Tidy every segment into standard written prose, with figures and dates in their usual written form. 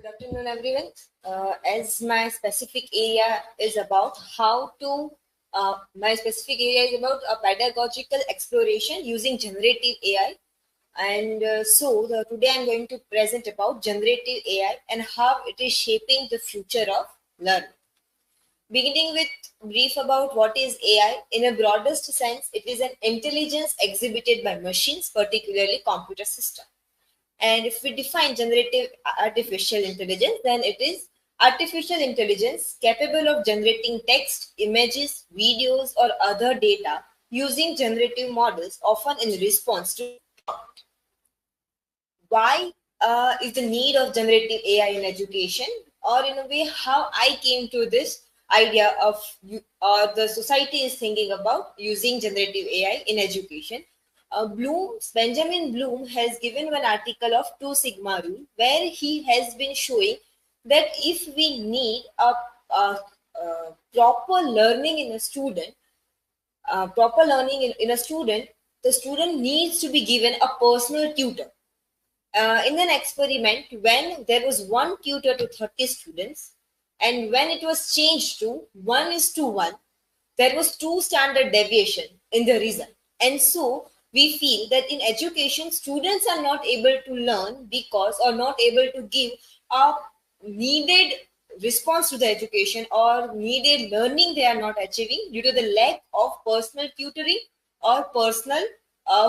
Good afternoon, everyone. As my specific area is about my specific area is about a pedagogical exploration using generative AI. Today I'm going to present about generative AI and how it is shaping the future of learning. Beginning with brief about what is AI, in a broadest sense, it is an intelligence exhibited by machines, particularly computer systems. And if we define generative artificial intelligence, then it is artificial intelligence capable of generating text, images, videos, or other data using generative models, often in response to prompt. Why is the need of generative AI in education, or in a way, how I came to this idea of the society is thinking about using generative AI in education. Benjamin Bloom has given one article of Two Sigma Rule where he has been showing that if we need a proper learning in a student, in a student, the student needs to be given a personal tutor. In an experiment, when there was one tutor to 30 students, and when it was changed to 1 is to 1, there was two standard deviation in the result. And so we feel that in education, students are not able to learn because or not able to give a needed response to the education or needed learning they are not achieving due to the lack of personal tutoring or personal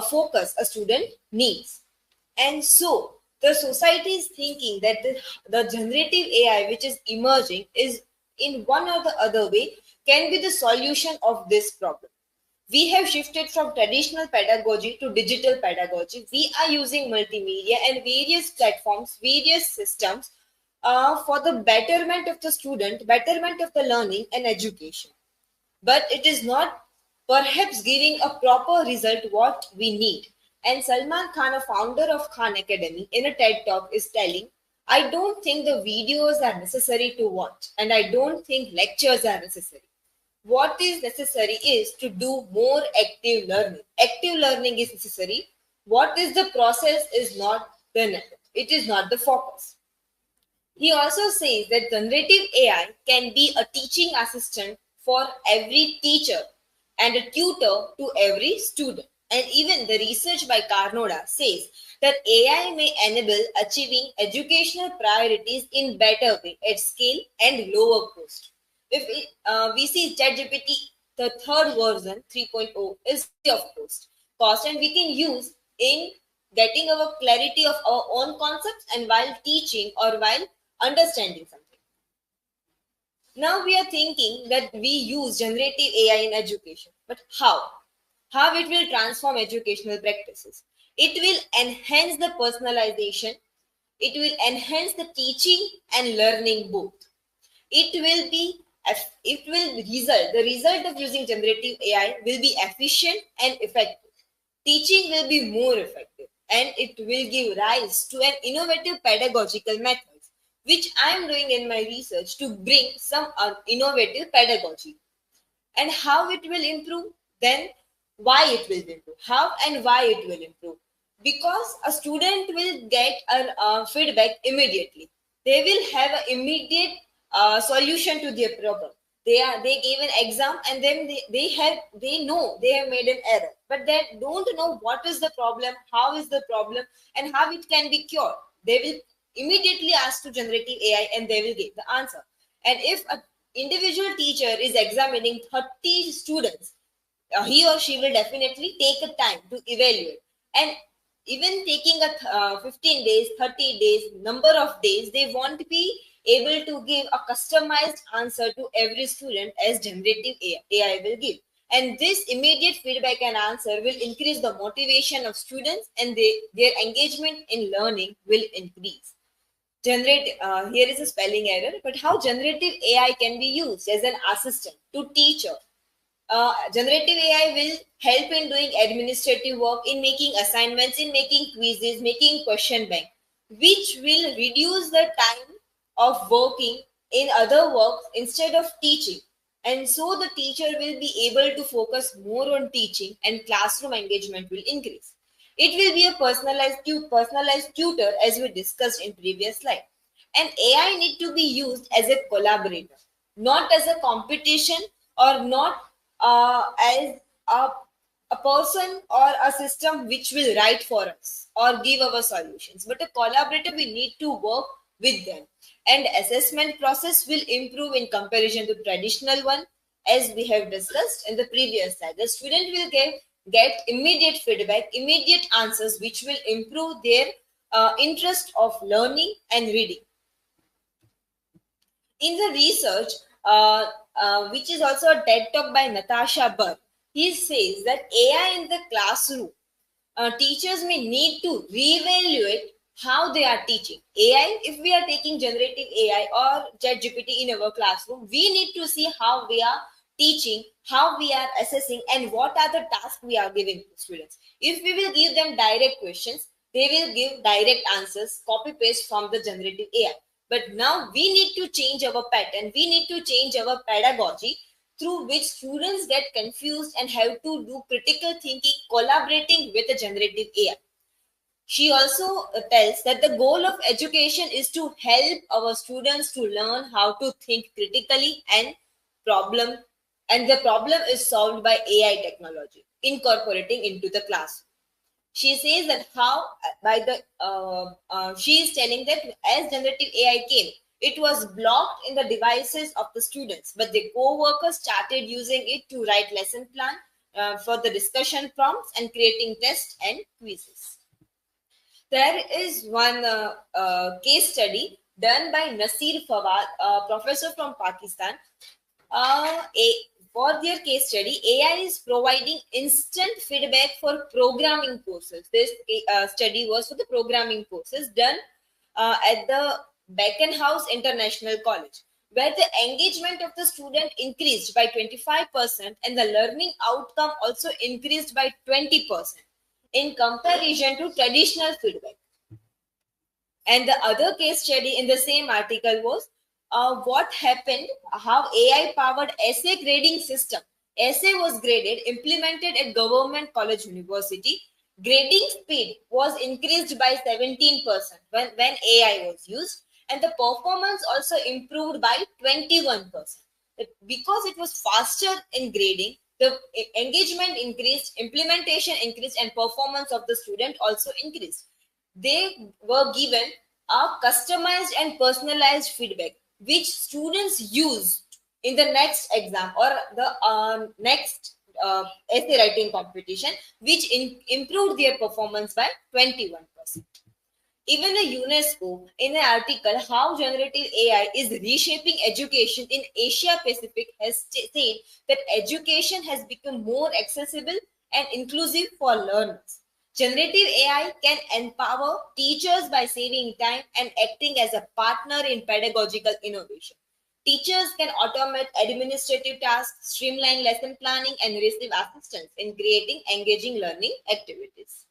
focus a student needs. And so the society is thinking that the generative AI which is emerging is in one or the other way can be the solution of this problem. We have shifted from traditional pedagogy to digital pedagogy. We are using multimedia and various platforms, various systems for the betterment of the student, betterment of the learning and education. But it is not perhaps giving a proper result what we need. And Salman Khan, a founder of Khan Academy, in a TED talk is telling, I don't think the videos are necessary to watch, and I don't think lectures are necessary. What is necessary is to do more active learning. Active learning is necessary. What is the process is not it is not the focus. He also says that generative AI can be a teaching assistant for every teacher and a tutor to every student. And even the research by Carnoda says that AI may enable achieving educational priorities in better way at scale and lower cost. If we see ChatGPT, the third version 3.0 is free of cost, and we can use in getting our clarity of our own concepts and while teaching or while understanding something. Now we are thinking that we use generative AI in education, but how? How it will transform educational practices? It will enhance the personalization. It will enhance the teaching and learning both. It will be it will result the result of using generative AI will be efficient and effective. Teaching will be more effective and it will give rise to an innovative pedagogical methods, which I am doing in my research to bring some innovative pedagogy. And how it will improve, then why it will improve, how and why it will improve. Because a student will get a feedback immediately. They will have an immediate solution to their problem. They gave an exam and then they know they have made an error, but they don't know what is the problem, how is the problem, and how it can be cured. They will immediately ask to generative AI and they will get the answer. And if a individual teacher is examining 30 students, he or she will definitely take a time to evaluate. And even taking a 15 days, 30 days, number of days, they won't be able to give a customized answer to every student as generative AI will give. And this immediate feedback and answer will increase the motivation of students and their engagement in learning will increase. Here is a spelling error, but how generative AI can be used as an assistant to teacher. Generative AI will help in doing administrative work, in making assignments, in making quizzes, making question bank, which will reduce the time of working in other works instead of teaching. And so the teacher will be able to focus more on teaching and classroom engagement will increase. It will be a personalized tutor as we discussed in previous slide. And AI need to be used as a collaborator, not as a competition, or not as a person or a system which will write for us or give our solutions, but a collaborator. We need to work with them, and assessment process will improve in comparison to traditional one. As we have discussed in the previous slide, the student will get immediate feedback, immediate answers, which will improve their interest of learning and reading. In the research, which is also a TED talk by Natasha Burr, he says that AI in the classroom, teachers may need to reevaluate how they are teaching. AI, if we are taking generative AI or ChatGPT in our classroom, we need to see how we are teaching, how we are assessing, and what are the tasks we are giving to students. If we will give them direct questions, they will give direct answers, copy paste from the generative AI. But now we need to change our pattern, we need to change our pedagogy, through which students get confused and have to do critical thinking, collaborating with the generative AI. She also tells that the goal of education is to help our students to learn how to think critically problem, and the problem is solved by AI technology, incorporating into the class. She says that how by the she is telling that as generative AI came, it was blocked in the devices of the students, but the co-workers started using it to write lesson plan, for the discussion prompts and creating tests and quizzes. There is one case study done by Nasir Fawad, a professor from Pakistan. For their case study, AI is providing instant feedback for programming courses. This study was for the programming courses done at the Beckenhouse International College, where the engagement of the student increased by 25% and the learning outcome also increased by 20% in comparison to traditional feedback. And the other case study in the same article was what happened, how AI powered essay grading system. Essay was graded, implemented at government college university. Grading speed was increased by 17% when AI was used, and the performance also improved by 21%. Because it was faster in grading, the engagement increased, implementation increased, and performance of the student also increased. They were given a customized and personalized feedback, which students use in the next exam or the next essay writing competition, which improved their performance by 21%. Even a UNESCO, in an article, How Generative AI is Reshaping Education in Asia Pacific, has said that education has become more accessible and inclusive for learners. Generative AI can empower teachers by saving time and acting as a partner in pedagogical innovation. Teachers can automate administrative tasks, streamline lesson planning, and receive assistance in creating engaging learning activities.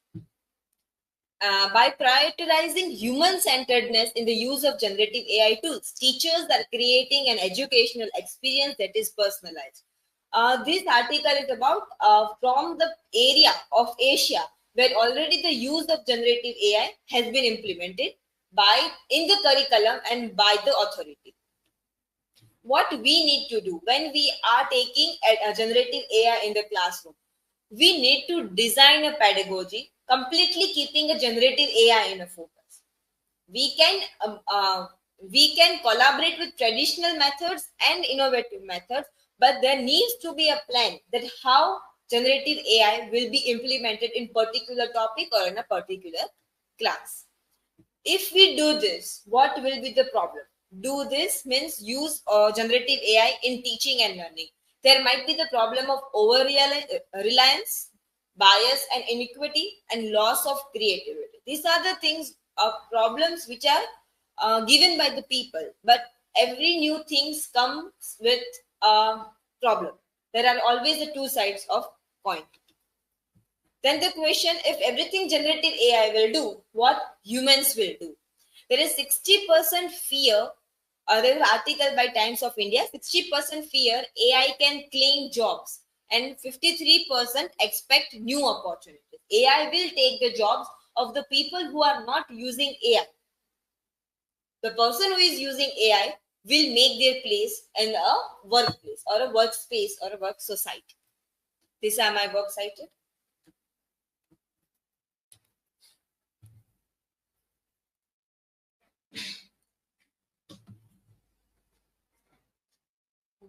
By prioritizing human-centeredness in the use of generative AI tools, teachers are creating an educational experience that is personalized. This article is about from the area of Asia where already the use of generative AI has been implemented in the curriculum and by the authority. What we need to do when we are taking a generative AI in the classroom, we need to design a pedagogy completely keeping a generative AI in a focus. We can collaborate with traditional methods and innovative methods, but there needs to be a plan that how generative AI will be implemented in particular topic or in a particular class. If we do this, what will be the problem? Do this means use generative AI in teaching and learning. There might be the problem of over reliance, bias and inequity, and loss of creativity. These are the things problems which are given by the people, but every new things comes with a problem. There are always the two sides of coin. Then the question, if everything generative AI will do, what humans will do? There is 60% fear. There is an article by Times of India, 60% fear AI can claim jobs and 53% expect new opportunities. AI will take the jobs of the people who are not using AI. The person who is using AI will make their place in a workplace or a workspace or a work society. This am I work cited?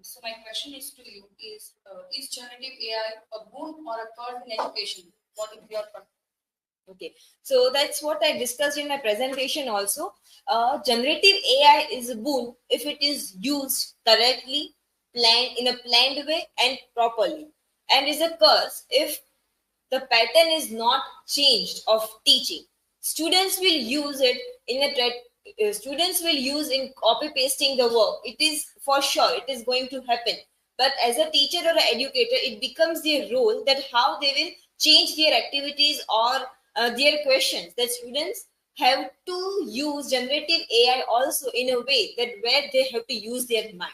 So my question is to you: Is generative AI a boon or a curse in education? What is your perspective? Okay, so that's what I discussed in my presentation also. Generative AI is a boon if it is used correctly, planned in a planned way and properly, and is a curse if the pattern is not changed of teaching. Students will use it in a students will use in copy pasting the work. It is for sure it is going to happen. But as a teacher or an educator, it becomes their role that how they will change their activities or their questions. That students have to use generative AI also in a way that where they have to use their mind.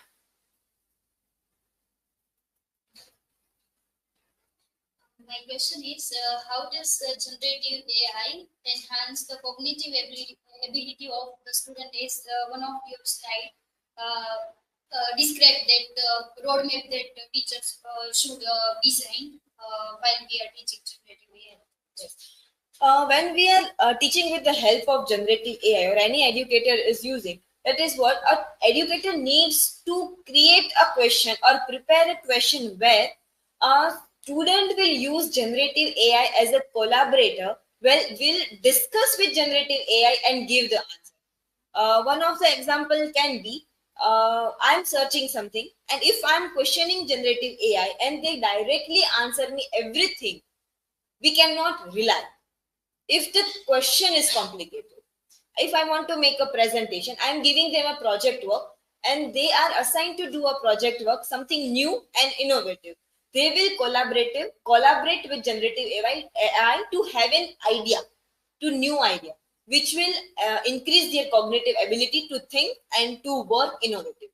My question is, how does generative AI enhance the cognitive ability of the student? Is one of your slide describe that roadmap that teachers should design while we are teaching generative AI? Yes. When we are teaching with the help of generative AI or any educator is using, that is what an educator needs to create a question or prepare a question where a student will use generative AI as a collaborator. Well, will discuss with generative AI and give the answer. One of the example can be I'm searching something, and if I'm questioning generative AI and they directly answer me everything, we cannot rely. If the question is complicated, if I want to make a presentation, I'm giving them a project work and they are assigned to do a project work, something new and innovative. They will collaborate with generative AI to have an idea, to new idea, which will increase their cognitive ability to think and to work innovative.